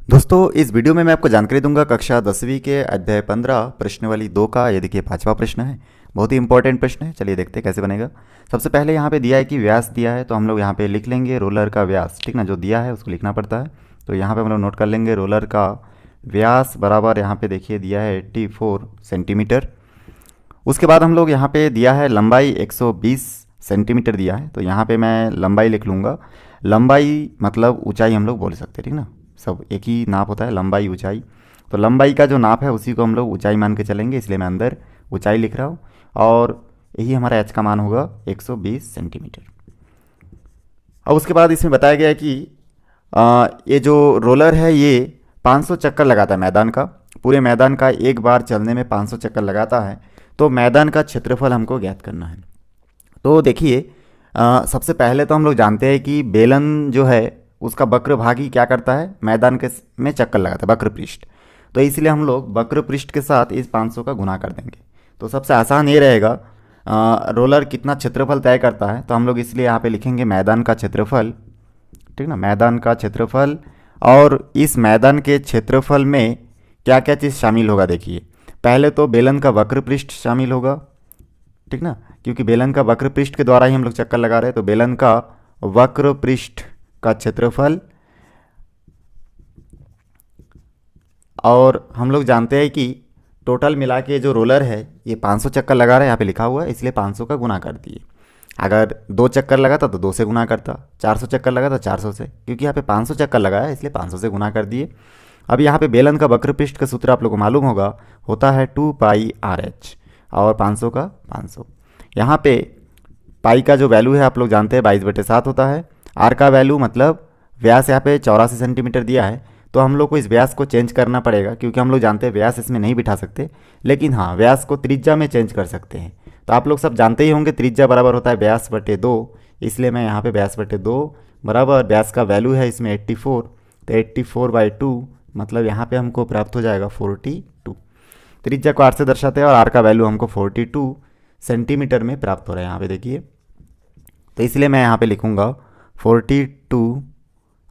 दोस्तों, इस वीडियो में मैं आपको जानकारी दूंगा कक्षा 10वीं के अध्याय 15 प्रश्नावली 2 का। ये देखिए 5वां प्रश्न है। बहुत ही इंपॉर्टेंट प्रश्न है। चलिए देखते हैं कैसे बनेगा। सबसे पहले यहाँ पे दिया है कि व्यास दिया है, तो हम लोग यहाँ पे लिख लेंगे रोलर का व्यास। ठीक ना, जो दिया है उसको लिखना पड़ता है। तो यहाँ पे हम लोग नोट कर लेंगे रोलर का व्यास बराबर यहाँ पे देखिए दिया है 84 सेंटीमीटर। उसके बाद हम लोग यहाँ पे दिया है लंबाई 120 सेंटीमीटर दिया है, तो यहाँ पे मैं लंबाई लिख लूँगा। लंबाई मतलब ऊंचाई हम लोग बोल सकते हैं, ठीक ना, सब एक ही नाप होता है, लंबाई ऊंचाई। तो लंबाई का जो नाप है उसी को हम लोग ऊंचाई मान के चलेंगे, इसलिए मैं अंदर ऊंचाई लिख रहा हूँ। और यही हमारा एच का मान होगा 120 सेंटीमीटर। अब उसके बाद इसमें बताया गया है कि ये जो रोलर है ये 500 चक्कर लगाता है मैदान का। पूरे मैदान का एक बार चलने में 500 चक्कर लगाता है। तो मैदान का क्षेत्रफल हमको ज्ञात करना है। तो देखिए सबसे पहले तो हम लोग जानते हैं कि बेलन जो है उसका वक्र भागी क्या करता है, मैदान के में चक्कर लगाता है, वक्र पृष्ठ। तो इसलिए हम लोग वक्र पृष्ठ के साथ इस 500 का गुना कर देंगे। तो सबसे आसान ये रहेगा, रोलर कितना क्षेत्रफल तय करता है, तो हम लोग इसलिए यहाँ पे लिखेंगे मैदान का क्षेत्रफल। ठीक ना, मैदान का क्षेत्रफल। और इस मैदान के क्षेत्रफल में क्या क्या चीज़ शामिल होगा देखिए। पहले तो बेलन का वक्र पृष्ठ शामिल होगा, ठीक ना, क्योंकि बेलन का वक्र पृष्ठ के द्वारा ही हम लोग चक्कर लगा रहे हैं। तो बेलन का वक्र पृष्ठ का क्षेत्रफल। और हम लोग जानते हैं कि टोटल मिला के जो रोलर है ये 500 चक्कर लगा रहा है, यहाँ पे लिखा हुआ है, इसलिए 500 का गुना कर दिए। अगर 2 चक्कर लगाता तो 2 से गुना करता, 400 चक्कर लगा तो 400 से, क्योंकि यहाँ पे 500 चक्कर लगाया इसलिए 500 से गुना कर दिए। अब यहाँ पे बेलन का वक्र पृष्ठ का सूत्र आप लोग को मालूम होगा, होता है 2πRh और 500 का 500। यहाँ पे पाई का जो वैल्यू है आप लोग जानते हैं 22/7 होता है। आर का वैल्यू मतलब व्यास यहाँ पे 84 सेंटीमीटर दिया है, तो हम लोग को इस व्यास को चेंज करना पड़ेगा, क्योंकि हम लोग जानते हैं व्यास इसमें नहीं बिठा सकते, लेकिन हाँ व्यास को त्रिज्या में चेंज कर सकते हैं। तो आप लोग सब जानते ही होंगे त्रिज्या बराबर होता है व्यास बटे 2, इसलिए मैं यहाँ पे व्यास बटे 2 बराबर व्यास का वैल्यू है इसमें 84, तो 84/2 मतलब यहाँ पे हमको प्राप्त हो जाएगा 42। त्रिज्या को आर से दर्शाते हैं और आर का वैल्यू हमको 42 सेंटीमीटर में प्राप्त हो रहा है यहाँ पे देखिए। तो इसलिए मैं यहाँ पे लिखूँगा 42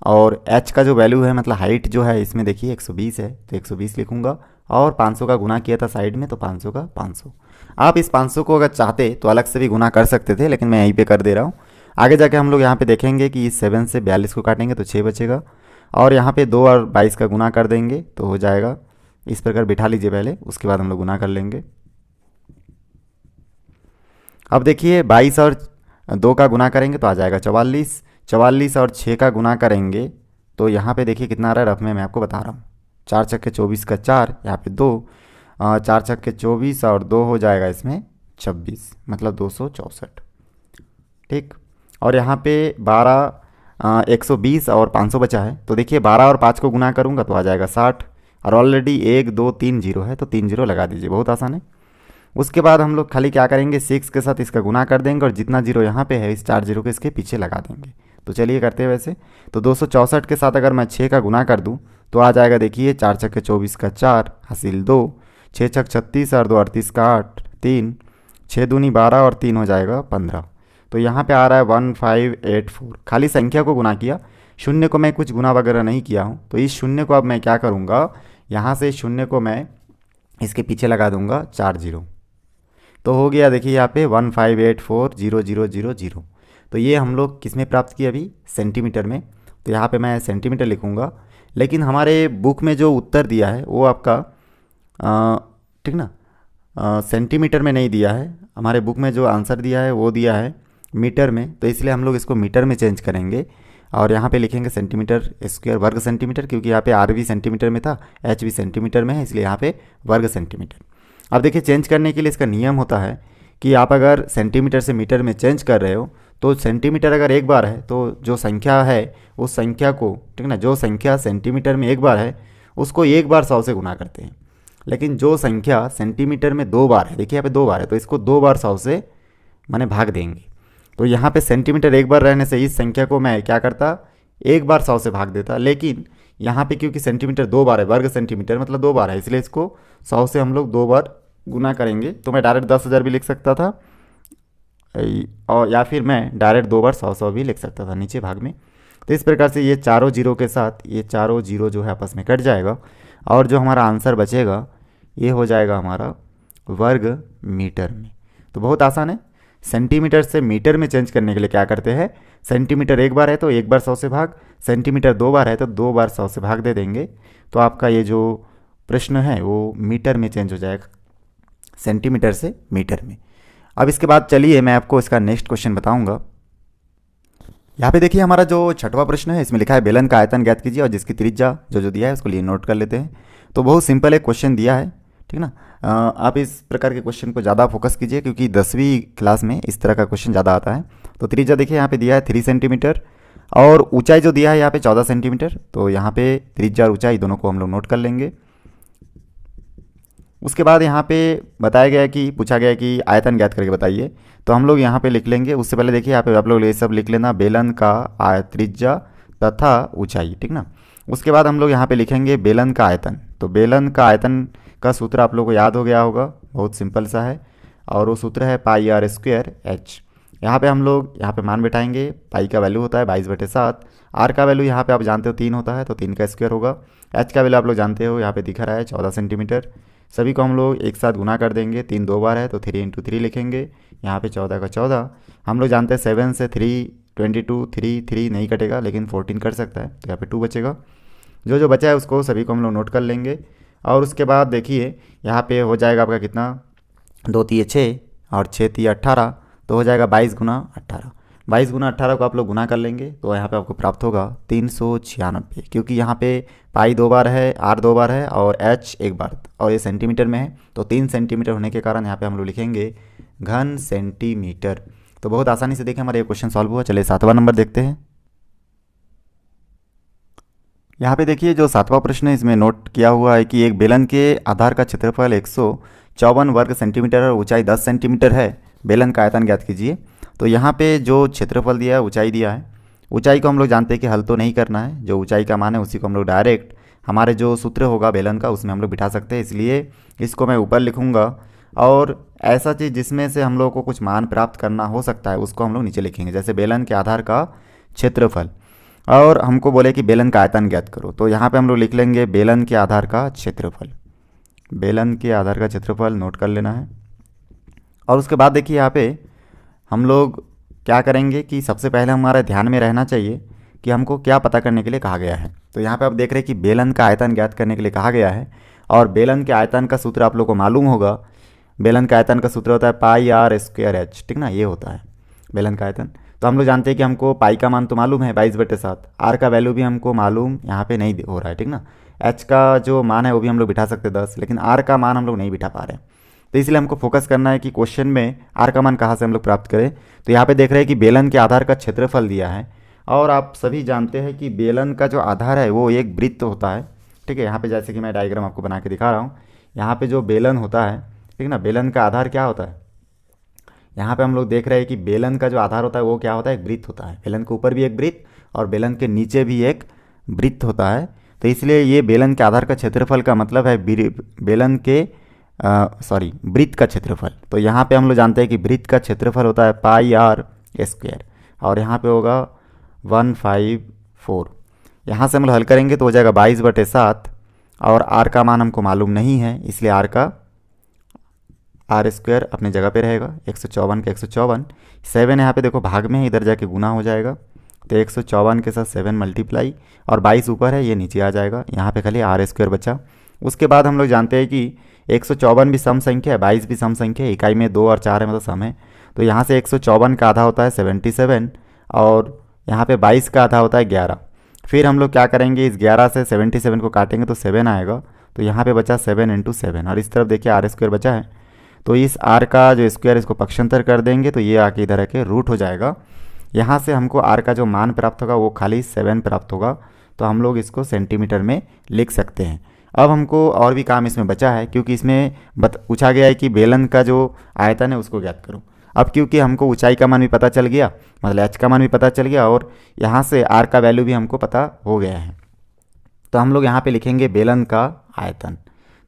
और h का जो वैल्यू है मतलब हाइट जो है इसमें देखिए 120 है, तो 120 लिखूँगा। और 500 का गुना किया था साइड में, तो 500 का 500। आप इस 500 को अगर चाहते तो अलग से भी गुना कर सकते थे, लेकिन मैं यहीं पे कर दे रहा हूँ। आगे जाके हम लोग यहाँ पे देखेंगे कि इस 7 से 42 को काटेंगे तो 6 बचेगा, और यहाँ पे 2 और 22 का गुना कर देंगे तो हो जाएगा। इस प्रकार बिठा लीजिए पहले, उसके बाद हम लोग गुना कर लेंगे। अब देखिए 22 और 2 का गुना करेंगे तो आ जाएगा 44। 44 और 6 का गुना करेंगे तो यहाँ पे देखिए कितना आ रहा है, रफ में मैं आपको बता रहा हूँ। 4 छक्के 24 का 4, यहाँ पे 2, 4 छक्के 24 और 2 हो जाएगा इसमें 26, मतलब 264। ठीक, और यहाँ पे 12, 120 और 500 बचा है, तो देखिए 12 और 5 को गुना करूँगा तो आ जाएगा 60। और ऑलरेडी 1 2 3 जीरो है, तो 3 जीरो लगा दीजिए, बहुत आसान है। उसके बाद हम लोग खाली क्या करेंगे, 6 के साथ इसका गुना कर देंगे और जितना जीरो यहाँ पे है इस 4 जीरो के इसके पीछे लगा देंगे। तो चलिए करते हैं वैसे। तो 264 के साथ अगर मैं 6 का गुना कर दूँ तो आ जाएगा देखिए 4 छक्के 24 का 4 हासिल 2, 6 छक 36 और 2 38 का 8, 3, 6 दूनी 12 और 3 हो जाएगा 15। तो यहाँ पे आ रहा है 1584। खाली संख्या को गुना किया, शून्य को मैं कुछ गुना वगैरह नहीं किया हूँ। तो इस शून्य को अब मैं क्या करूँगा, यहाँ से शून्य को मैं इसके पीछे लगा दूँगा 4 जीरो, तो हो गया देखिए यहाँ पे 1584,0,0,0,0। तो ये हम लोग किस में प्राप्त किए अभी, सेंटीमीटर में। तो यहाँ पे मैं सेंटीमीटर लिखूँगा, लेकिन हमारे बुक में जो उत्तर दिया है वो आपका ठीक ना सेंटीमीटर में नहीं दिया है। हमारे बुक में जो आंसर दिया है वो दिया है मीटर में, तो इसलिए हम लोग इसको मीटर में चेंज करेंगे और यहाँ पे लिखेंगे सेंटीमीटर स्क्वायर, वर्ग सेंटीमीटर, क्योंकि यहाँ पे आर भी सेंटीमीटर में था, एच भी सेंटीमीटर में है, इसलिए यहाँ पे वर्ग सेंटीमीटर। अब देखिए चेंज करने के लिए इसका नियम होता है कि आप अगर सेंटीमीटर से मीटर में चेंज कर रहे हो तो सेंटीमीटर अगर एक बार है तो जो संख्या है उस संख्या को, ठीक ना, जो संख्या सेंटीमीटर में एक बार है उसको एक बार 100 से गुना करते हैं। लेकिन जो संख्या सेंटीमीटर में 2 बार है, देखिए यहाँ पे 2 बार है, तो इसको 2 बार 100 से माने भाग देंगे। तो यहाँ पे सेंटीमीटर एक बार रहने से इस संख्या को मैं क्या करता, एक बार 100 से भाग देता। लेकिन यहाँ पे क्योंकि सेंटीमीटर 2 बार है, वर्ग सेंटीमीटर मतलब 2 बार है, इसलिए इसको 100 से हम लोग 2 बार गुना करेंगे। तो मैं डायरेक्ट 10,000 भी लिख सकता था, और या फिर मैं डायरेक्ट 2 बार 100 100 भी लिख सकता था नीचे भाग में। तो इस प्रकार से ये चारों जीरो के साथ ये चारों जीरो जो है आपस में कट जाएगा और जो हमारा आंसर बचेगा ये हो जाएगा हमारा वर्ग मीटर में। तो बहुत आसान है। सेंटीमीटर से मीटर में चेंज करने के लिए क्या करते हैं, सेंटीमीटर एक बार है तो एक बार 100 से भाग, सेंटीमीटर 2 बार है तो 2 बार 100 से भाग दे देंगे, तो आपका ये जो प्रश्न है वो मीटर में चेंज हो जाएगा, सेंटीमीटर से मीटर में। अब इसके बाद चलिए मैं आपको इसका नेक्स्ट क्वेश्चन बताऊंगा। यहाँ पे देखिए हमारा जो छठवां प्रश्न है इसमें लिखा है बेलन का आयतन ज्ञात कीजिए और जिसकी त्रिज्या जो दिया है उसको लिए नोट कर लेते हैं। तो बहुत सिंपल एक क्वेश्चन दिया है, ठीक ना। आप इस प्रकार के क्वेश्चन को ज़्यादा फोकस कीजिए क्योंकि 10वीं क्लास में इस तरह का क्वेश्चन ज़्यादा आता है। तो त्रिज्या देखिए यहाँ पे दिया है 3 सेंटीमीटर और ऊंचाई जो दिया है यहाँ पे 14 सेंटीमीटर। तो यहाँ पे त्रिज्या और ऊंचाई दोनों को हम लोग नोट कर लेंगे। उसके बाद यहाँ पे बताया गया है कि पूछा गया है कि आयतन ज्ञात करके बताइए, तो हम लोग यहाँ पे लिख लेंगे। उससे पहले देखिए यहाँ पे आप लोग ये सब लिख लेना, बेलन का त्रिज्या तथा ऊंचाई, ठीक ना। उसके बाद हम लोग यहाँ पे लिखेंगे बेलन का आयतन। तो बेलन का आयतन का सूत्र आप लोग को याद हो गया होगा, बहुत सिंपल सा है और वो सूत्र है पाई आर स्क्वायर एच। यहाँ पे हम लोग यहाँ पे मान बैठाएंगे, पाई का वैल्यू होता है 22/7, आर का वैल्यू यहाँ पे आप जानते हो 3 होता है तो 3 का स्क्वायर होगा, एच का वैल्यू आप लोग जानते हो यहाँ पे दिखा रहा है 14 सेंटीमीटर। सभी को हम लोग एक साथ गुना कर देंगे, 3 2 बार है तो 3 × 3 लिखेंगे, यहाँ पे 14 का 14। हम लोग जानते हैं 7 से 3 22, 3 नहीं कटेगा लेकिन 14 कट सकता है तो यहाँ पे 2 बचेगा। जो बचा है उसको सभी को हम लोग नोट कर लेंगे। और उसके बाद देखिए यहाँ पे हो जाएगा आपका कितना, 2 3 6 और 6 3 18, तो हो जाएगा 22 × 18। 22 × 18 को आप लोग गुना कर लेंगे तो यहाँ पे आपको प्राप्त होगा 396, क्योंकि यहाँ पे पाई 2 बार है, आर 2 बार है और एच 1 बार और ये सेंटीमीटर में है तो 3 सेंटीमीटर होने के कारण यहाँ पे हम लोग लिखेंगे घन सेंटीमीटर। तो बहुत आसानी से देखिए हमारा ये क्वेश्चन सॉल्व हुआ। चलिए 7वां नंबर देखते हैं। यहाँ पे देखिए जो 7वां प्रश्न है इसमें नोट किया हुआ है कि एक बेलन के आधार का क्षेत्रफल 154 वर्ग सेंटीमीटर और ऊंचाई 10 सेंटीमीटर है, बेलन का आयतन ज्ञात कीजिए। तो यहाँ पे जो क्षेत्रफल दिया है, ऊंचाई दिया है, ऊंचाई को हम लोग जानते हैं कि हल तो नहीं करना है, जो ऊंचाई का मान है उसी को हम लोग डायरेक्ट हमारे जो सूत्र होगा बेलन का उसमें हम लोग बिठा सकते हैं, इसलिए इसको मैं ऊपर लिखूँगा। और ऐसा चीज़ जिसमें से हम लोग को कुछ मान प्राप्त करना हो सकता है उसको हम लोग नीचे लिखेंगे, जैसे बेलन के आधार का क्षेत्रफल। और हमको बोले कि बेलन का आयतन ज्ञात करो, तो यहाँ पे हम लोग लिख लेंगे बेलन के आधार का क्षेत्रफल। बेलन के आधार का क्षेत्रफल नोट कर लेना है। और उसके बाद देखिए यहाँ पे हम लोग क्या करेंगे कि सबसे पहले हमारे ध्यान में रहना चाहिए कि हमको क्या पता करने के लिए कहा गया है। तो यहाँ पे आप देख रहे हैं कि बेलन का आयतन ज्ञात करने के लिए कहा गया है और बेलन के आयतन का सूत्र आप लोग को मालूम होगा। बेलन का आयतन का सूत्र होता है पाई आर स्क्वायर एच, ठीक ना, ये होता है बेलन का आयतन। तो हम लोग जानते हैं कि हमको पाई का मान तो मालूम है 22/7, आर का वैल्यू भी हमको मालूम यहाँ पे नहीं हो रहा है, ठीक ना। एच का जो मान है वो भी हम लोग बिठा सकते हैं 10, लेकिन आर का मान हम लोग नहीं बिठा पा रहे हैं। तो इसलिए हमको फोकस करना है कि क्वेश्चन में आर का मान कहाँ से हम लोग प्राप्त करें। तो यहाँ पे देख रहे हैं कि बेलन के आधार का क्षेत्रफल दिया है और आप सभी जानते हैं कि बेलन का जो आधार है वो एक वृत्त होता है, ठीक है। यहाँ पे जैसे कि मैं डायग्राम आपको बना के दिखा रहा हूँ, यहाँ पे जो बेलन होता है, ठीक ना, बेलन का आधार क्या होता है, यहाँ पे हम लोग देख रहे हैं कि बेलन का जो आधार होता है वो क्या होता है, एक वृत्त होता है। बेलन के ऊपर भी एक वृत्त और बेलन के नीचे भी एक वृत्त होता है। तो इसलिए ये बेलन के आधार का क्षेत्रफल का मतलब है बेलन के वृत्त का क्षेत्रफल। तो यहाँ पे हम लोग जानते हैं कि वृत्त का क्षेत्रफल होता है पाई आर स्क्वायर और यहाँ पे होगा 154। यहाँ से हम लोग हल करेंगे तो हो जाएगा 22/7 और आर का मान हमको मालूम नहीं है, इसलिए आर स्क्वायर अपनी जगह पे रहेगा, 154 के 154, 7 यहाँ पे देखो भाग में है, इधर जाके गुना हो जाएगा। तो 154 के साथ 7 मल्टीप्लाई और 22 ऊपर है, ये नीचे आ जाएगा, यहाँ पे खाली आर स्क्वायर बचा। उसके बाद हम लोग जानते हैं कि 154 भी सम संख्या है, 22 भी सम संख्या है, इकाई में 2 और 4 है मतलब सम है। तो यहाँ से 154 का आधा होता है 77 और यहाँ पे 22 का आधा होता है 11। फिर हम लोग क्या करेंगे, इस 11 से 77 को काटेंगे तो 7 आएगा, तो यहाँ पे बचा 7 × 7 और इस तरफ देखिए आर स्क्वायर बचा है। तो इस आर का जो स्क्वायर इसको पक्षांतर कर देंगे तो ये आके इधर आके रूट हो जाएगा। यहाँ से हमको आर का जो मान प्राप्त होगा वो खाली 7 प्राप्त होगा, तो हम लोग इसको सेंटीमीटर में लिख सकते हैं। अब हमको और भी काम इसमें बचा है, क्योंकि इसमें पूछा गया है कि बेलन का जो आयतन है उसको ज्ञात करो। अब क्योंकि हमको ऊंचाई का मान भी पता चल गया, मतलब एच का मान भी पता चल गया और यहाँ से आर का वैल्यू भी हमको पता हो गया है, तो हम लोग यहाँ पे लिखेंगे बेलन का आयतन।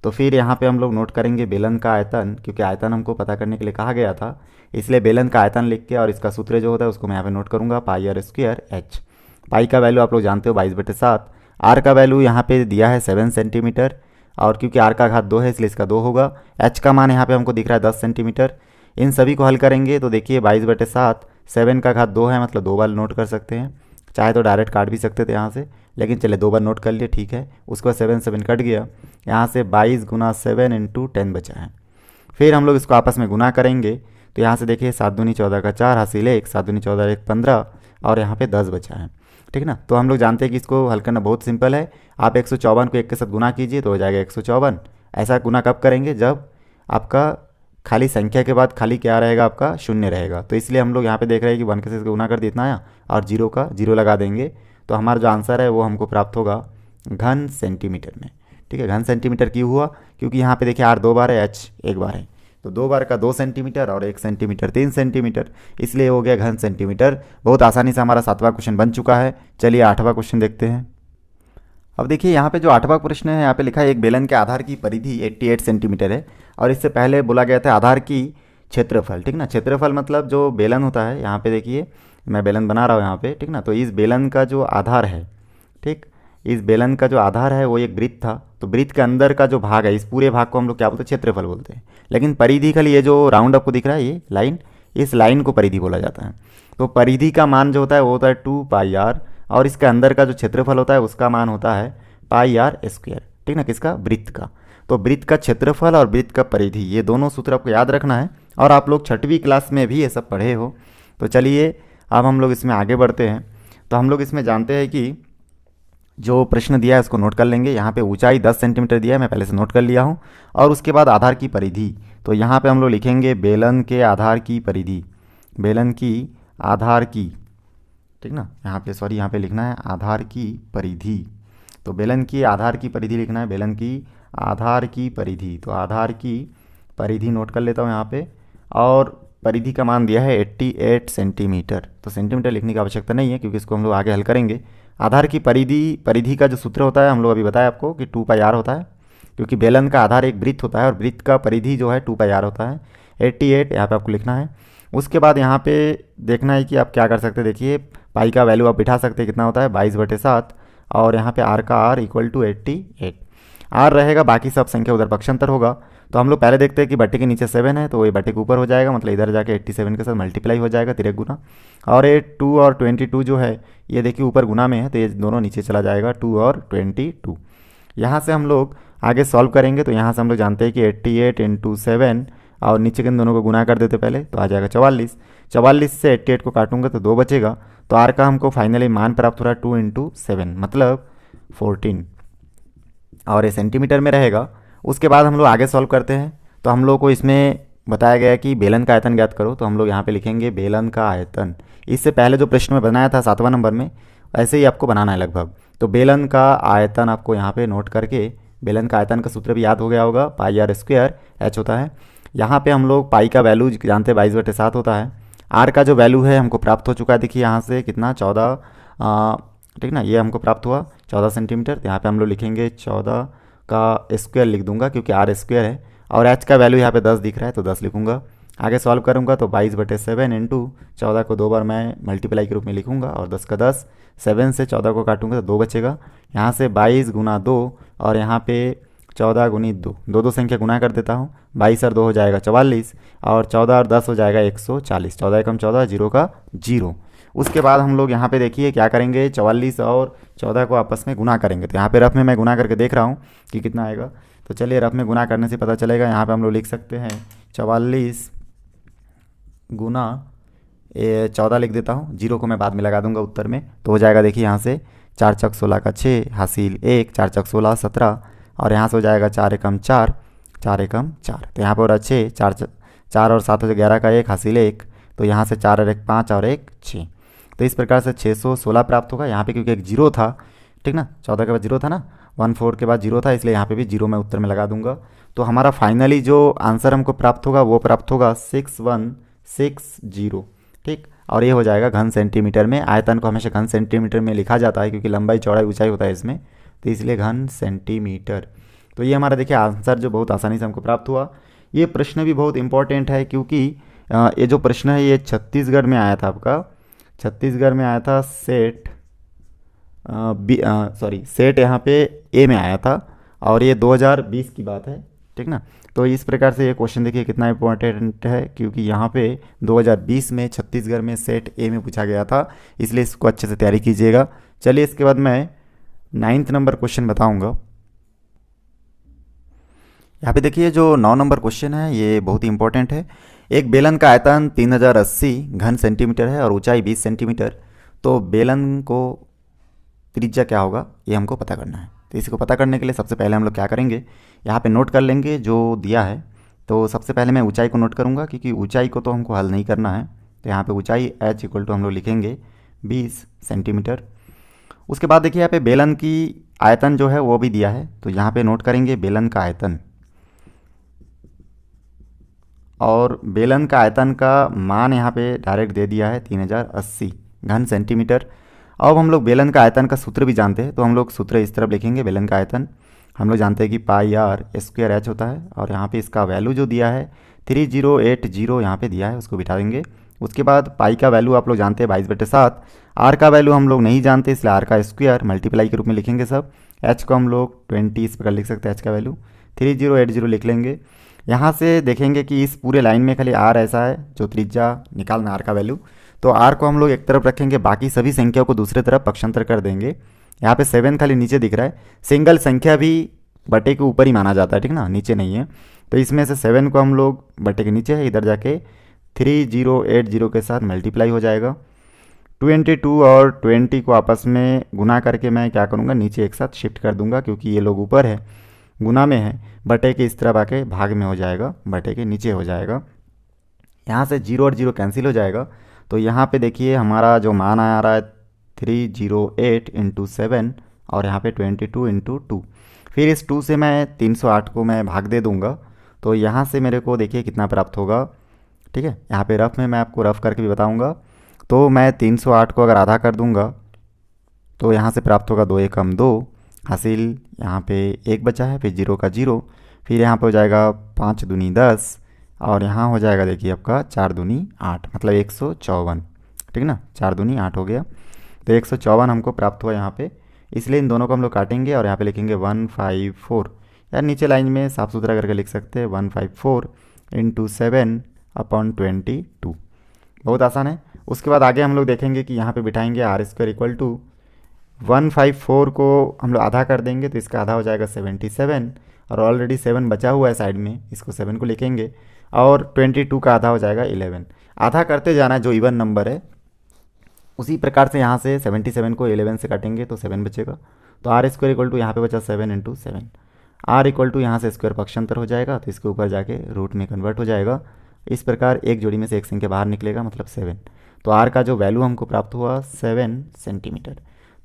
तो फिर यहाँ पे हम लोग नोट करेंगे बेलन का आयतन, क्योंकि आयतन हमको पता करने के लिए कहा गया था, इसलिए बेलन का आयतन लिख के और इसका सूत्र जो होता है उसको मैं यहाँ पे नोट करूँगा, पाई आर स्क्वायर एच। पाई का वैल्यू आप लोग जानते हो 22/7। आर का वैल्यू यहाँ पे दिया है 7 सेंटीमीटर, और क्योंकि आर का घात 2 है इसलिए इसका 2 होगा। एच का मान यहाँ पे हमको दिख रहा है 10 सेंटीमीटर। इन सभी को हल करेंगे तो देखिए 22/7, 7 का घात 2 है, मतलब 2 बार नोट कर सकते हैं, चाहे तो डायरेक्ट काट भी सकते थे यहाँ से, लेकिन चले 2 बार नोट कर लिए, ठीक है। उसके बाद 7 7 कट गया, यहाँ से 22 × 7 × 10 बचा है। फिर हम लोग इसको आपस में गुना करेंगे तो यहाँ से देखिए 7 दूनी 14 का 4 हासिल 1, 7 दूनी 14 1 15, और यहाँ पे 10 बचा है, ठीक ना। तो हम लोग जानते हैं कि इसको हल करना बहुत सिंपल है। आप 154 को 1 के साथ गुना कीजिए तो हो जाएगा 154। ऐसा गुना कब करेंगे, जब आपका खाली संख्या के बाद खाली क्या रहेगा, आपका शून्य रहेगा। तो इसलिए हम लोग यहाँ पे देख रहे हैं कि 1 के साथ गुना कर दिया इतना आया, और 0 का 0 लगा देंगे, तो हमारा जो आंसर है वो हमको प्राप्त होगा घन सेंटीमीटर में, ठीक है। घन सेंटीमीटर क्यों हुआ, क्योंकि यहाँ पे देखिए आर 2 बार है, एच 1 बार है, तो 2 बार का 2 सेंटीमीटर और 1 सेंटीमीटर 3 सेंटीमीटर, इसलिए हो गया घन सेंटीमीटर। बहुत आसानी से हमारा 7वां क्वेश्चन बन चुका है। चलिए 8वां क्वेश्चन देखते हैं। अब देखिए यहाँ पे जो 8वां प्रश्न है, यहाँ पे लिखा है एक बेलन के आधार की परिधि 88 सेंटीमीटर है, और इससे पहले बोला गया था आधार की क्षेत्रफल, ठीक ना। क्षेत्रफल मतलब जो बेलन होता है, यहाँ पे देखिए मैं बेलन बना रहा हूँ यहाँ पे, ठीक ना। तो इस बेलन का जो आधार है, ठीक, इस बेलन का जो आधार है वो एक वृत्त था, तो वृत्त के अंदर का जो भाग है, इस पूरे भाग को हम लोग क्या बोलते हैं, क्षेत्रफल बोलते हैं। लेकिन परिधि खाली ये जो राउंड आपको दिख रहा है, ये लाइन, इस लाइन को परिधि बोला जाता है। तो परिधि का मान जो होता है वो होता है 2πr, और इसके अंदर का जो क्षेत्रफल होता है उसका मान होता है πr², ठीक ना, किसका, वृत्त का। तो वृत्त का क्षेत्रफल और वृत्त का परिधि, ये दोनों सूत्र आपको याद रखना है, और आप लोग 6वीं क्लास में भी ये सब पढ़े हो। तो चलिए अब हम लोग इसमें आगे बढ़ते हैं। तो हम लोग इसमें जानते हैं कि जो प्रश्न दिया है उसको नोट कर लेंगे। यहाँ पे ऊंचाई 10 सेंटीमीटर दिया है, मैं पहले से नोट कर लिया हूँ, और उसके बाद आधार की परिधि, तो यहाँ पे हम लोग लिखेंगे बेलन के आधार की परिधि, बेलन की आधार की, ठीक ना, यहाँ पे सॉरी यहाँ पे लिखना है आधार की परिधि। तो बेलन की आधार की परिधि लिखना है, बेलन की आधार की परिधि। तो आधार की परिधि नोट कर लेता हूँ यहाँ पे, और परिधि का मान दिया है 88 सेंटीमीटर। तो सेंटीमीटर लिखने की आवश्यकता नहीं है, क्योंकि इसको हम लोग आगे हल करेंगे। आधार की परिधि का जो सूत्र होता है, हम लोग अभी बताया आपको कि 2πr होता है, क्योंकि बेलन का आधार एक वृत्त होता है, और वृत्त का परिधि जो है 2πr होता है। 88 यहाँ पे आपको लिखना है। उसके बाद यहाँ पे देखना है कि आप क्या कर सकते हैं, देखिए पाई का वैल्यू आप बिठा सकते हैं, कितना होता है 22/7, और यहाँ पे आर का आर इक्वल टू 88 आर रहेगा, बाकी सब संख्या उधर पक्षांतर होगा। तो हम लोग पहले देखते हैं कि बट्टे के नीचे 7 है, तो ये बट्टे के ऊपर हो जाएगा, मतलब इधर जाके 87 के साथ मल्टीप्लाई हो जाएगा, तिरक गुना। और ये 2 और 22 जो है, ये देखिए ऊपर गुना में है, तो ये दोनों नीचे चला जाएगा, 2 और 22। यहाँ से हम लोग आगे सॉल्व करेंगे, तो यहाँ से हम लोग जानते हैं कि 88 × 7, और नीचे के इन दोनों को गुना कर देते पहले, तो आ जाएगा 44। 44 से 88 को काटूंगा तो 2 बचेगा, तो आर का हमको फाइनली मान प्राप्त हो रहा है 2 × 7 मतलब 14, और ये सेंटीमीटर में रहेगा। उसके बाद हम लोग आगे सॉल्व करते हैं। तो हम लोग को इसमें बताया गया कि बेलन का आयतन ज्ञात करो, तो हम लोग यहाँ पे लिखेंगे बेलन का आयतन। इससे पहले जो प्रश्न में बनाया था 7वां नंबर में, ऐसे ही आपको बनाना है लगभग। तो बेलन का आयतन आपको यहाँ पे नोट करके, बेलन का आयतन का सूत्र भी याद हो गया होगा, πr² h होता है। यहाँ पे हम लोग पाई का वैल्यू जानते हैं 22/7 होता है। आर का जो वैल्यू है हमको प्राप्त हो चुका है, देखिए यहाँ से कितना 14, ठीक ना, ये हमको प्राप्त हुआ 14 सेंटीमीटर। तो यहाँ पे हम लोग लिखेंगे 14 का स्क्वायर लिख दूंगा, क्योंकि आर स्क्वायर है, और एच का वैल्यू यहाँ पे 10 दिख रहा है, तो 10 लिखूंगा। आगे सॉल्व करूंगा तो 22/7 इंटू 14 को 2 बार मैं मल्टीप्लाई के रूप में लिखूंगा, और 10 का 10, 7 से 14 को काटूंगा तो 2 बचेगा। यहाँ से 22 × 2, और यहाँ पे 14 × 2, दो संख्या गुना कर देता हूँ, 22 और 2 हो जाएगा 44, और 14 और 10 हो जाएगा 140, 14 एकम 14, 0 का 0। उसके बाद हम लोग यहाँ पे देखिए क्या करेंगे, 44 और 14 को आपस में गुना करेंगे। तो यहाँ पे रफ में मैं गुना करके देख रहा हूँ कि कितना आएगा, तो चलिए रफ में गुना करने से पता चलेगा। यहाँ पे हम लोग लिख सकते हैं 44 गुना 14 लिख देता हूँ, 0 को मैं बाद में लगा दूंगा उत्तर में, तो हो जाएगा देखिए यहाँ से 4 चक 16 का 6 हासिल 1, 4 चक 16 17, और यहाँ से हो जाएगा 4 एकम 4, 4 एकम 4, तो यहाँ पर हो रहा 6, 4 और 7 हो जाएगा 11 का 1 हासिल 1, तो यहाँ से 4 और 1 5 और 1 6। तो इस प्रकार से 616 प्राप्त होगा। यहाँ पे क्योंकि एक 0 था, ठीक ना, 14 के बाद 0 था ना, 14 के बाद 0 था, इसलिए यहाँ पे भी 0 मैं उत्तर में लगा दूंगा। तो हमारा फाइनली जो आंसर हमको प्राप्त होगा वो प्राप्त होगा 6160, ठीक। और ये हो जाएगा घन सेंटीमीटर में। आयतन को हमेशा घन सेंटीमीटर में लिखा जाता है, क्योंकि लंबाई चौड़ाई ऊंचाई होता है इसमें, तो इसलिए घन सेंटीमीटर। तो ये हमारा देखिए आंसर जो बहुत आसानी से हमको प्राप्त हुआ। ये प्रश्न भी बहुत इंपॉर्टेंट है क्योंकि ये जो प्रश्न है ये छत्तीसगढ़ में आया था आपका, छत्तीसगढ़ में आया था सेट सेट यहाँ पे ए में आया था और ये 2020 की बात है, ठीक ना। तो इस प्रकार से ये क्वेश्चन देखिए कितना इंपॉर्टेंट है क्योंकि यहाँ पे 2020 में छत्तीसगढ़ में सेट ए में पूछा गया था, इसलिए इसको अच्छे से तैयारी कीजिएगा। चलिए इसके बाद मैं 9th नंबर क्वेश्चन बताऊंगा। यहाँ पे देखिए जो 9 नंबर क्वेश्चन है ये बहुत ही इंपॉर्टेंट है। एक बेलन का आयतन 3080 घन सेंटीमीटर है और ऊंचाई 20 सेंटीमीटर। तो बेलन को त्रिज्या क्या होगा ये हमको पता करना है। तो इसको पता करने के लिए सबसे पहले हम लोग क्या करेंगे, यहाँ पे नोट कर लेंगे जो दिया है। तो सबसे पहले मैं ऊंचाई को नोट करूँगा क्योंकि ऊंचाई को तो हमको हल नहीं करना है। तो यहाँ पे ऊंचाई h इक्वल टू हम लोग लिखेंगे 20 सेंटीमीटर। उसके बाद देखिए यहाँ पे बेलन की आयतन जो है वो भी दिया है, तो यहाँ पे नोट करेंगे बेलन का आयतन, और बेलन का आयतन का मान यहाँ पे डायरेक्ट दे दिया है 3080 घन सेंटीमीटर। अब हम लोग बेलन का आयतन का सूत्र भी जानते हैं, तो हम लोग सूत्र इस तरफ लिखेंगे। बेलन का आयतन हम लोग जानते हैं कि पाई आर स्क्वायर एच होता है, और यहाँ पे इसका वैल्यू जो दिया है 3080 यहाँ पे दिया है, उसको बिठा देंगे। उसके बाद पाई का वैल्यू आप लोग जानते हैं 22/7। आर का वैल्यू हम लोग नहीं जानते, इसलिए आर का स्क्वायर मल्टीप्लाई के रूप में लिखेंगे सब। एच को हम लोग 20 इस प्रकार लिख सकते हैं, एच का वैल्यू 3080 लिख लेंगे। यहाँ से देखेंगे कि इस पूरे लाइन में खाली आर ऐसा है जो त्रिज्या निकालना आर का वैल्यू, तो आर को हम लोग एक तरफ रखेंगे, बाकी सभी संख्याओं को दूसरे तरफ पक्षांतर कर देंगे। यहाँ पे 7 खाली नीचे दिख रहा है, सिंगल संख्या भी बटे के ऊपर ही माना जाता है, ठीक ना, नीचे नहीं है। तो इसमें से 7 को हम लोग बटे के नीचे है, इधर जाके 3080 के साथ मल्टीप्लाई हो जाएगा। 22 और 20 को आपस में गुना करके मैं क्या करूँगा, नीचे एक साथ शिफ्ट कर दूंगा क्योंकि ये लोग ऊपर है, गुना में है। बटे के इस तरफ आके भाग में हो जाएगा, बटे के नीचे हो जाएगा। यहाँ से 0 और 0 कैंसिल हो जाएगा। तो यहाँ पे देखिए हमारा जो मान आ रहा है 308 × 7 और यहाँ पे 22 × 2। फिर इस 2 से मैं 308 को मैं भाग दे दूँगा, तो यहाँ से मेरे को देखिए कितना प्राप्त होगा, ठीक है। यहाँ पे रफ में मैं आपको रफ करके भी बताऊँगा। तो मैं 308 को अगर आधा कर दूँगा तो यहाँ से प्राप्त होगा 2 एकम 2 हासिल, यहाँ पे 1 बचा है, फिर 0 का 0, फिर यहाँ पे हो जाएगा 5 दूनी 10 और यहाँ हो जाएगा देखिए आपका 4 दूनी 8, मतलब 154, ठीक ना, 4 दूनी 8 हो गया। तो 154 हमको प्राप्त हुआ यहाँ पे, इसलिए इन दोनों को हम लोग काटेंगे और यहाँ पे लिखेंगे 154, यार नीचे लाइन में साफ सुथरा करके लिख सकते हैं 154 × 7/22। बहुत आसान है। उसके बाद आगे हम लोग देखेंगे कि यहाँ पे बिठाएंगे आर स्क्वायर इक्वल टू 154 को हम लोग आधा कर देंगे, तो इसका आधा हो जाएगा 77, और ऑलरेडी 7 बचा हुआ है साइड में, इसको 7 को लिखेंगे, और 22 का आधा हो जाएगा 11। आधा करते जाना है, जो इवन नंबर है उसी प्रकार से यहाँ से 77 को 11 से काटेंगे तो 7 बचेगा। तो आर स्क्वायर इक्वल टू यहाँ पे बचा 7 × 7, आर इक्वल टू यहाँ से स्क्वायर पक्षांतर हो जाएगा, तो इसके ऊपर जाके रूट में कन्वर्ट हो जाएगा। इस प्रकार एक जोड़ी में से एक संख्या बाहर निकलेगा, मतलब 7। तो आर का जो वैल्यू हमको प्राप्त हुआ 7 सेंटीमीटर।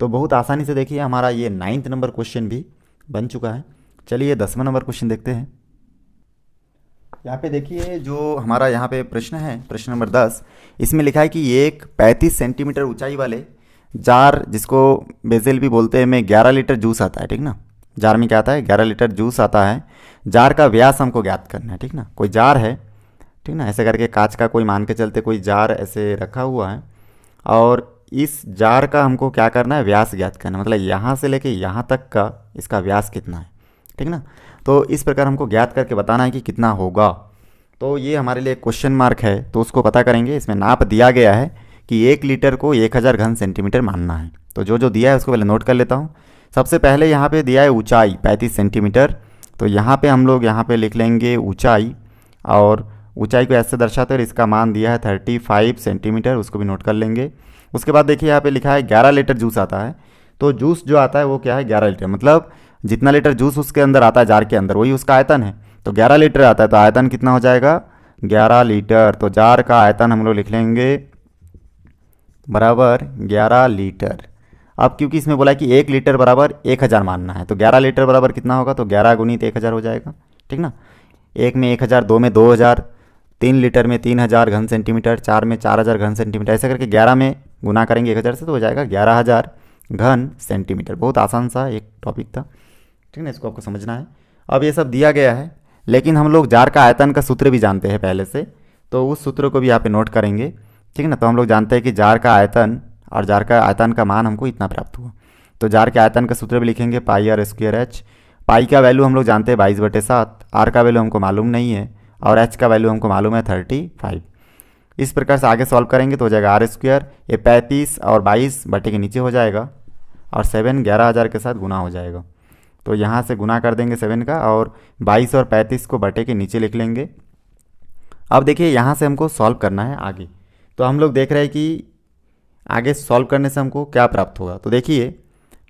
तो बहुत आसानी से देखिए हमारा ये 9th नंबर क्वेश्चन भी बन चुका है। चलिए 10वां नंबर क्वेश्चन देखते हैं। यहाँ पे देखिए जो हमारा यहाँ पे प्रश्न है, प्रश्न नंबर 10, इसमें लिखा है कि एक 35 सेंटीमीटर ऊंचाई वाले जार, जिसको बेजेल भी बोलते हैं, में 11 लीटर जूस आता है, ठीक ना। जार में क्या आता है, 11 लीटर जूस आता है। जार का व्यास हमको ज्ञात करना है, ठीक ना। कोई जार है, ठीक ना, ऐसे करके कांच का कोई मान के चलते कोई जार ऐसे रखा हुआ है, और इस जार का हमको क्या करना है, व्यास ज्ञात करना है, मतलब यहाँ से लेके यहाँ तक का इसका व्यास कितना है, ठीक ना। तो इस प्रकार हमको ज्ञात करके बताना है कि कितना होगा। तो ये हमारे लिए क्वेश्चन मार्क है, तो उसको पता करेंगे। इसमें नाप दिया गया है कि 1 लीटर को 1000 घन सेंटीमीटर मानना है। तो जो जो दिया है उसको पहले नोट कर लेता हूँ। सबसे पहले यहाँ पे दिया है ऊंचाई 35 सेंटीमीटर, तो यहाँ पे हम लोग यहाँ पे लिख लेंगे ऊंचाई, और ऊंचाई को ऐसे दर्शाते हैं। इसका मान दिया है 35 सेंटीमीटर, उसको भी नोट कर लेंगे। उसके बाद देखिए यहाँ पे लिखा है 11 लीटर जूस आता है, तो जूस जो आता है वो क्या है, 11 लीटर, मतलब जितना लीटर जूस उसके अंदर आता है जार के अंदर वही उसका आयतन है। तो 11 लीटर आता है, तो आयतन कितना हो जाएगा, 11 लीटर। तो जार का आयतन हम लोग लिख लेंगे बराबर 11 लीटर। अब क्योंकि इसमें बोला है कि 1 लीटर बराबर 1000 मानना है, तो 11 लीटर बराबर कितना होगा, तो 11 गुणित 1000 हो जाएगा, ठीक ना। 1 में 1000, 2 में 2000, 3 लीटर में 3000 घन सेंटीमीटर, 4 में 4000 घन सेंटीमीटर, ऐसे करके 11 में गुना करेंगे 1000 से, तो हो जाएगा 11000 घन सेंटीमीटर। बहुत आसान सा एक टॉपिक था, ठीक ना, इसको आपको समझना है। अब ये सब दिया गया है, लेकिन हम लोग जार का आयतन का सूत्र भी जानते हैं पहले से, तो उस सूत्र को भी यहाँ पे नोट करेंगे, ठीक है ना। तो हम लोग जानते हैं कि जार का आयतन और जार का आयतन का मान हमको इतना प्राप्त हुआ। तो जार के आयतन का सूत्र भी लिखेंगे पाई आर स्क्वायर एच। पाई का वैल्यू हम लोग जानते हैं 22/7, आर का वैल्यू हमको मालूम नहीं है और एच का वैल्यू हमको मालूम है 35। इस प्रकार से आगे सॉल्व करेंगे तो हो जाएगा आर स्क्वायर, ये 35 और 22 बटे के नीचे हो जाएगा और 7 11,000 के साथ गुना हो जाएगा। तो यहाँ से गुना कर देंगे 7 का और 22 और 35 को बटे के नीचे लिख लेंगे। अब देखिए यहाँ से हमको सॉल्व करना है आगे। तो हम लोग देख रहे हैं कि आगे सॉल्व करने से हमको क्या प्राप्त होगा। तो देखिए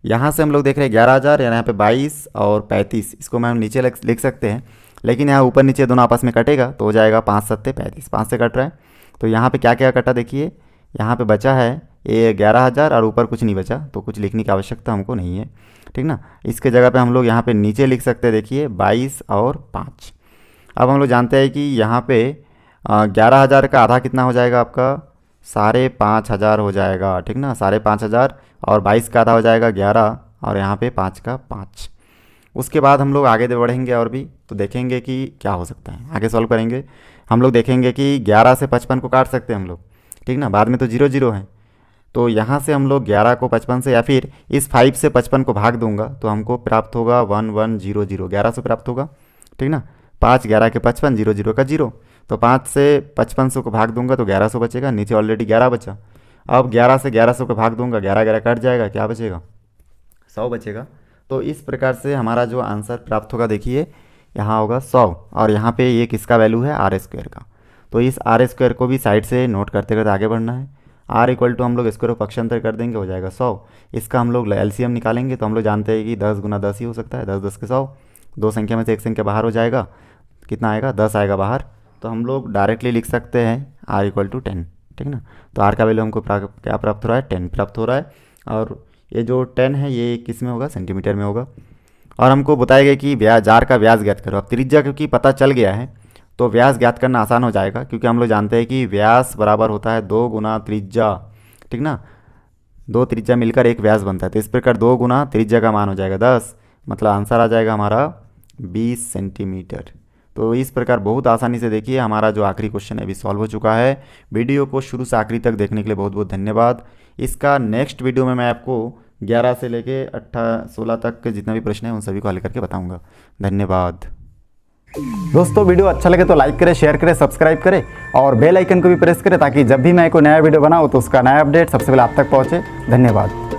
यहाँ से हम लोग देख रहे हैं 11,000 यहाँ पे 22 और 35, इसको मैं नीचे लिख सकते हैं, लेकिन यहाँ ऊपर नीचे दोनों आपस में कटेगा तो हो जाएगा 5 7 35, 5 से कट रहा है। तो यहाँ पे क्या क्या कटा देखिए, यहाँ पे बचा है ये 11,000 और ऊपर कुछ नहीं बचा, तो कुछ लिखने की आवश्यकता हमको नहीं है, ठीक ना। इसके जगह पे हम लोग यहाँ पे नीचे लिख सकते हैं, देखिए 22 और 5। अब हम लोग जानते हैं कि यहाँ पे 11,000 का आधा कितना हो जाएगा आपका 5,500 हो जाएगा, ठीक ना, 5,500 और 22 का आधा हो जाएगा 11 और यहाँ पे 5 का 5। उसके बाद हम लोग आगे बढ़ेंगे और भी तो देखेंगे कि क्या हो सकता है। आगे सॉल्व करेंगे हम लोग देखेंगे कि 11 से 55 को काट सकते हैं हम लोग, ठीक ना, बाद में तो 0 0 है। तो यहाँ से हम लोग 11 को 55 से या फिर इस 5 से 55 को भाग दूंगा तो हमको प्राप्त होगा 1100, 11 से प्राप्त होगा, ठीक ना। 5 11 के 55, 0 0 का 0, तो 5 से 55 को भाग दूंगा तो 1100 बचेगा, नीचे ऑलरेडी 11 बचा। अब 11 से 1100 को भाग दूंगा, 11 11 कट जाएगा, क्या बचेगा 100 बचेगा। तो इस प्रकार से हमारा जो आंसर प्राप्त होगा देखिए यहाँ होगा 100 और यहाँ पे ये किसका वैल्यू है आर स्क्वायर का। तो इस आर स्क्वायर को भी साइड से नोट करते करते आगे बढ़ना है। आर इक्वल टू हम लोग स्क्वायर पक्षांतर कर देंगे, हो जाएगा 100। इसका हम लोग एलसीएम निकालेंगे तो हम लोग जानते हैं कि 10 गुना 10 ही हो सकता है, 10 10 के 100। दो संख्या में से एक संख्या बाहर हो जाएगा, कितना आएगा 10 आएगा बाहर। तो हम लोग डायरेक्टली लिख सकते हैं आर इक्वल टू 10, ठीक ना। तो आर का वैल्यू हमको क्या प्राप्त हो रहा है 10 प्राप्त हो रहा है और ये जो 10 है ये किस में होगा सेंटीमीटर में होगा। और हमको बताया गया कि जार का व्यास ज्ञात करो। अब त्रिज्या क्योंकि पता चल गया है तो व्यास ज्ञात करना आसान हो जाएगा, क्योंकि हम लोग जानते हैं कि व्यास बराबर होता है 2 गुना त्रिज्या, ठीक ना। 2 त्रिज्या मिलकर एक व्यास बनता है, तो इस प्रकार 2 गुना त्रिज्या का मान हो जाएगा 10, मतलब आंसर आ जाएगा हमारा 20 सेंटीमीटर। तो इस प्रकार बहुत आसानी से देखिए हमारा जो आखिरी क्वेश्चन है अभी सॉल्व हो चुका है। वीडियो को शुरू से आखिरी तक देखने के लिए बहुत बहुत धन्यवाद। इसका नेक्स्ट वीडियो में मैं आपको 11 से लेके 16 तक के जितना भी प्रश्न है उन सभी को हल करके बताऊंगा। धन्यवाद। दोस्तों वीडियो अच्छा लगे तो लाइक करें, शेयर करें, सब्सक्राइब करें और बेल आइकन को भी प्रेस करें ताकि जब भी मैं कोई नया वीडियो बनाऊँ तो उसका नया अपडेट सबसे पहले आप तक पहुँचे। धन्यवाद।